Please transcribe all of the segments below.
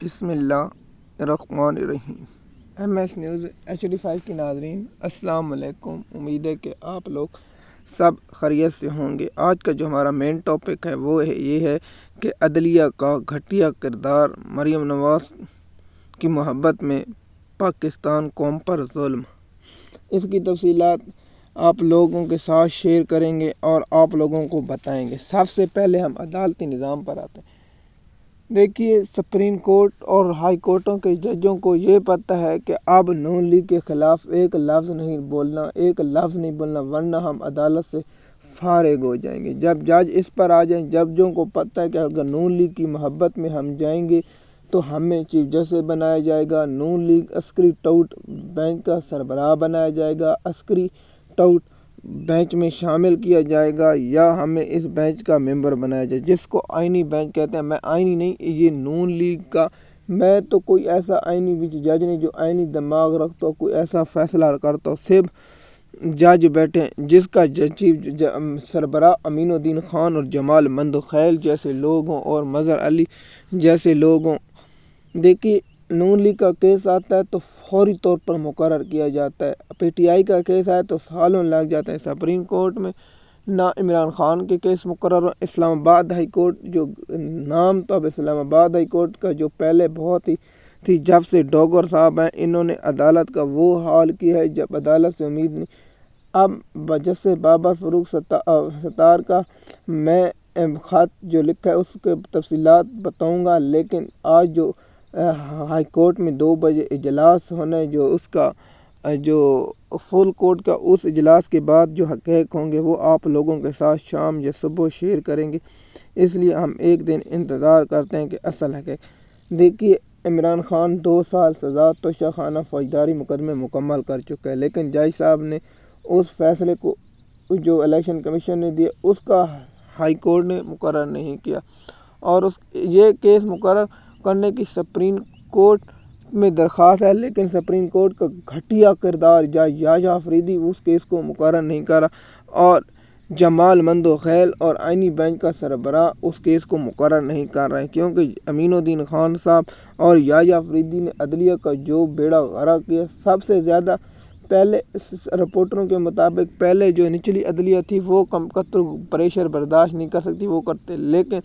بسم اللہ الرحمن الرحیم۔ ایم ایس نیوز HD5 کے ناظرین السلام علیکم۔ امید ہے کہ آپ لوگ سب خیریت سے ہوں گے۔ آج کا جو ہمارا مین ٹاپک ہے وہ یہ ہے کہ عدلیہ کا گھٹیا کردار، مریم نواز کی محبت میں پاکستان قوم پر ظلم۔ اس کی تفصیلات آپ لوگوں کے ساتھ شیئر کریں گے اور آپ لوگوں کو بتائیں گے۔ سب سے پہلے ہم عدالتی نظام پر آتے ہیں۔ دیکھیے، سپریم کورٹ اور ہائی کورٹوں کے ججوں کو یہ پتہ ہے کہ اب نون لیگ کے خلاف ایک لفظ نہیں بولنا ورنہ ہم عدالت سے فارغ ہو جائیں گے۔ جب جج اس پر آ جائیں، ججوں کو پتہ ہے کہ اگر نون لیگ کی محبت میں ہم جائیں گے تو ہمیں چیف جسٹس بنایا جائے گا، نون لیگ عسکری ٹاؤٹ بینچ کا سربراہ بنایا جائے گا، عسکری ٹاؤٹ بینچ میں شامل کیا جائے گا یا ہمیں اس بینچ کا ممبر بنایا جائے، جس کو آئینی بینچ کہتے ہیں۔ میں آئینی نہیں، یہ نون لیگ کا، میں تو کوئی ایسا آئینی جج نہیں جو آئینی دماغ رکھتا ہو، کوئی ایسا فیصلہ کرتا ہو۔ صرف جج بیٹھے جس کا چیف سربراہ امین الدین خان اور جمال مندوخیل جیسے لوگوں اور مظہر علی جیسے لوگوں۔ دیکھیے، نون لیگ کا کیس آتا ہے تو فوری طور پر مقرر کیا جاتا ہے، PTI کا کیس آئے تو سالوں لگ جاتے ہیں۔ سپریم کورٹ میں نہ عمران خان کے کیس مقرر ہو، اسلام آباد ہائی کورٹ جو نام تھا، اسلام آباد ہائی کورٹ کا جو پہلے بہت ہی تھی، جب سے ڈوگر صاحب ہیں انہوں نے عدالت کا وہ حال کیا ہے جب عدالت سے امید نہیں۔ اب جسٹس بابر فاروق ستار کا میں خط جو لکھا ہے اس کے تفصیلات بتاؤں گا، لیکن آج جو ہائی کورٹ میں 2 بجے اجلاس ہونا ہے، جو اس کا جو فل کورٹ کا، اس اجلاس کے بعد جو حقائق ہوں گے وہ آپ لوگوں کے ساتھ شام یا صبح شیئر کریں گے، اس لیے ہم ایک دن انتظار کرتے ہیں کہ اصل حقائق۔ دیکھیے، عمران خان 2 سال سزا توشہ خانہ فوجداری مقدمے مکمل کر چکا ہے، لیکن جج صاحب نے اس فیصلے کو جو الیکشن کمیشن نے دیا اس کا ہائی کورٹ نے مقرر نہیں کیا، اور یہ کیس مقرر کرنے کی سپریم کورٹ میں درخواست ہے، لیکن سپریم کورٹ کا گھٹیا کردار جج آفریدی اس کیس کو مقرر نہیں کرا، اور جمال مندوخیل اور آئینی بینچ کا سربراہ اس کیس کو مقرر نہیں کر رہے، کیونکہ امین الدین خان صاحب اور جج آفریدی نے عدلیہ کا جو بیڑا غرق کیا۔ سب سے زیادہ پہلے رپورٹروں کے مطابق پہلے جو نچلی عدلیہ تھی وہ قتل پریشر برداشت نہیں کر سکتی، وہ کرتے، لیکن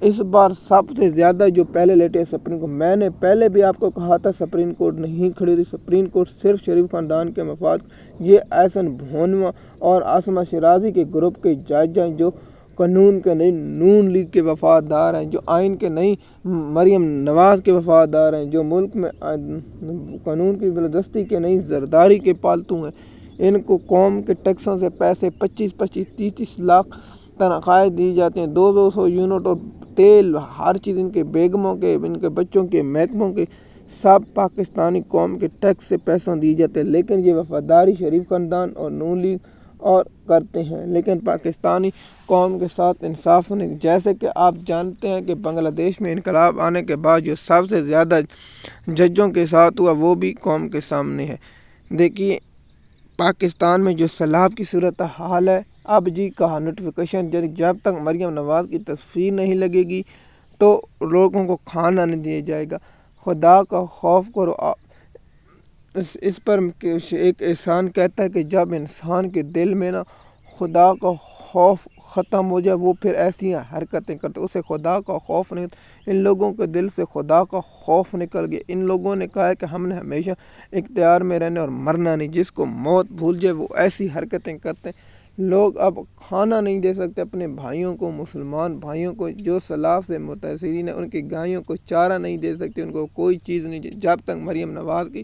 اس بار سب سے زیادہ جو پہلے لیٹے سپریم کورٹ۔ میں نے پہلے بھی آپ کو کہا تھا سپریم کورٹ نہیں کھڑی تھی، سپریم کورٹ صرف شریف خاندان کے مفاد۔ یہ احسن بھونوا اور عاصمہ شیرازی کے گروپ کے جج ہیں جو قانون کے نہیں نون لیگ کے وفادار ہیں، جو آئین کے نہیں مریم نواز کے وفادار ہیں، جو ملک میں قانون کی بالادستی کے نہیں زرداری کے پالتو ہیں۔ ان کو قوم کے ٹیکسوں سے پیسے 25-25 30-30 لاکھ تنخواہیں دی جاتی ہیں، 200 یونٹ اور تیل، ہر چیز ان کے بیگموں کے، ان کے بچوں کے، محکموں کے، سب پاکستانی قوم کے ٹیکس سے پیسوں دی جاتے ہیں، لیکن یہ وفاداری شریف خاندان اور نون لیگ اور کرتے ہیں، لیکن پاکستانی قوم کے ساتھ انصاف نہیں۔ جیسے کہ آپ جانتے ہیں کہ بنگلہ دیش میں انقلاب آنے کے بعد جو سب سے زیادہ ججوں کے ساتھ ہوا وہ بھی قوم کے سامنے ہے۔ دیکھیے، پاکستان میں جو سیلاب کی صورتحال ہے، اب جی کا نوٹیفیکیشن جب تک مریم نواز کی تصویر نہیں لگے گی تو لوگوں کو کھانا نہیں دیا جائے گا۔ خدا کا خوف کرو۔ اس پر ایک احسان کہتا ہے کہ جب انسان کے دل میں نا خدا کا خوف ختم ہو جائے وہ پھر ایسی حرکتیں کرتے، اسے خدا کا خوف نہیں۔ ان لوگوں کے دل سے خدا کا خوف نکل گیا۔ ان لوگوں نے کہا ہے کہ ہم نے ہمیشہ اختیار میں رہنے اور مرنا نہیں، جس کو موت بھول جائے وہ ایسی حرکتیں کرتے ہیں۔ لوگ اب کھانا نہیں دے سکتے اپنے بھائیوں کو، مسلمان بھائیوں کو جو سیلاب سے متاثرین ہیں، ان کی گایوں کو چارہ نہیں دے سکتے، ان کو کوئی چیز نہیں، جب تک مریم نواز کی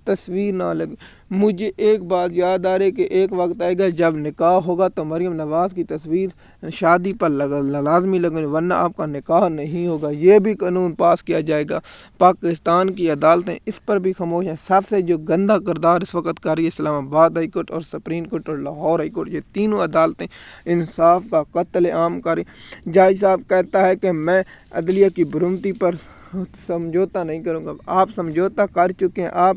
تصویر نہ لگے۔ مجھے ایک بات یاد آ رہی کہ ایک وقت آئے گا جب نکاح ہوگا تو مریم نواز کی تصویر شادی پر لازمی لگے، ورنہ آپ کا نکاح نہیں ہوگا۔ یہ بھی قانون پاس کیا جائے گا۔ پاکستان کی عدالتیں اس پر بھی خاموش ہیں۔ سب سے جو گندا کردار اس وقت کر رہی ہے اسلام آباد ہائی کورٹ اور سپریم کورٹ اور لاہور ہائی کورٹ، یہ تینوں عدالتیں انصاف کا قتل عام کر رہی۔ جج صاحب کہتا ہے کہ میں عدلیہ کی برمتی پر سمجھوتہ نہیں کروں گا۔ آپ سمجھوتہ کر چکے ہیں۔ آپ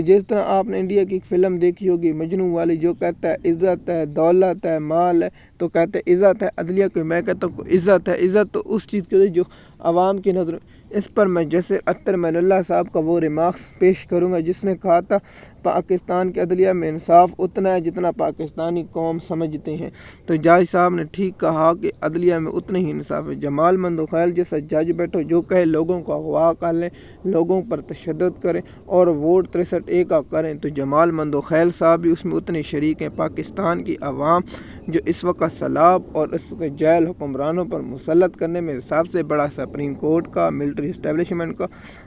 جس طرح آپ نے انڈیا کی ایک فلم دیکھی ہوگی مجنوں والی، جو کہتا ہے عزت ہے، دولت ہے، مال ہے، تو کہتے ہیں عزت ہے عدلیہ کی، میں کہتا ہوں عزت ہے۔ عزت تو اس چیز کی جو عوام کی نظر اس پر میں جیسے اطہر معین اللہ صاحب کا وہ ریمارکس پیش کروں گا جس نے کہا تھا پاکستان کے عدلیہ میں انصاف اتنا ہے جتنا پاکستانی قوم سمجھتے ہیں۔ تو جج صاحب نے ٹھیک کہا کہ عدلیہ میں اتنا ہی انصاف ہے۔ جمال مندوخیل جیسا جج بیٹھو جو کہے لوگوں کو اغوا کر لیں، لوگوں پر تشدد کریں اور ووٹ 63A کا کریں، تو جمال مندوخیل صاحب بھی اس میں اتنے شریک ہیں۔ پاکستان کی عوام جو اس وقت سیلاب اور اس وقت جیل حکمرانوں پر مسلط کرنے میں سب سے بڑا سپریم کورٹ کا، ملٹری اسٹیبلشمنٹ کا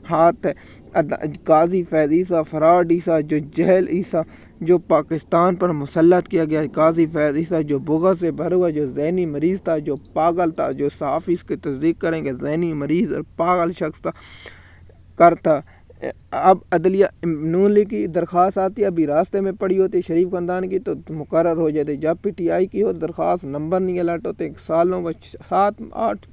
ہاتھ ہے۔ قاضی فیض عیسیٰ، فراڈ عیسیٰ جو جیل عیسیٰ جو پاکستان پر مسلط کیا گیا، قاضی فیض عیسیٰ جو بغض سے بھرا ہوا، جو ذہنی مریض تھا، جو پاگل تھا، جو صحافی اس کی تصدیق کریں گے ذہنی مریض اور پاگل شخص تھا کرتا۔ اب عدلیہ نون لیگ کی درخواست آتی ہے، ابھی راستے میں پڑی ہوتی شریف خاندان کی تو مقرر ہو جاتی۔ جب PTI کی ہو درخواست نمبر نہیں الرٹ ہوتے، سالوں 7-8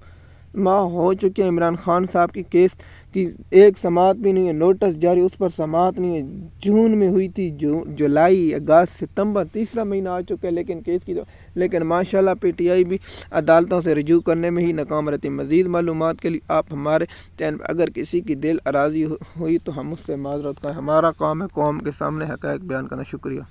ماہ ہو چکے ہیں عمران خان صاحب کی کیس کی ایک سماعت بھی نہیں ہے، نوٹس جاری اس پر سماعت نہیں ہے۔ جون میں ہوئی تھی، جولائی، اگست، ستمبر، تیسرا مہینہ آ چکا ہے لیکن کیس کی لیکن ماشاءاللہ PTI بھی عدالتوں سے رجوع کرنے میں ہی ناکام رہتی ہے۔ مزید معلومات کے لیے آپ ہمارے چینل اگر کسی کی دل اراضی ہوئی تو ہم اس سے معذرت کریں۔ ہمارا کام ہے قوم کے سامنے حقائق بیان کرنا۔ شکریہ۔